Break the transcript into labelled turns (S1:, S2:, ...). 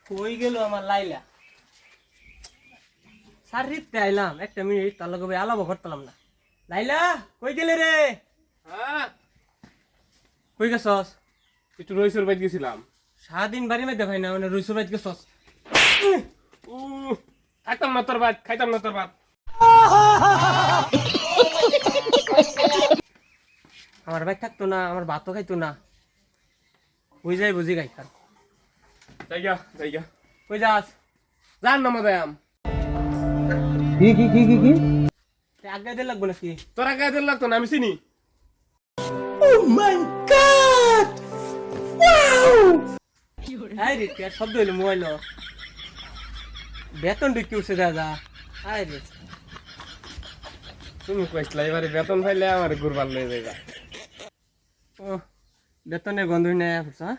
S1: কই গেল আমার লাইলা সারিতে আইলাম একটা মিনিট তার লগে ভাই আলাপ করতাম না লাইলা কই গেলে রে
S2: হ্যাঁ
S1: কই গেছস
S2: একটু রইসুর বাইত গেছিলাম।
S1: সারাদিন বাড়ি মধ্যে ভাই না মানে রইসুর বাইত গেছস
S2: উ খাইতাম না তোর ভাত, খাইতাম না তোর ভাত।
S1: আমার ভাই থাকতো না আমার ভাতও খাইতো না কই যাই বুঝি গাই খান
S2: জায়গা জায়গা
S1: কই যাস
S2: জান না মাদায়াম
S1: তে আগে দিয়ে লাগবো নাকি
S2: তোরা গায়ে লাগতো না, আমি চিনি।
S1: আই রে কি আর শব্দ হইলো মোবাইল বেতন ঢুকি উঠছে দাদা আই রে
S2: তুমি কইছিলা এবারে বেতন পাইলে আমার গুরবান লয়ে যাইবা।
S1: ও বেতনের গন্ধ নেই হ্যাঁ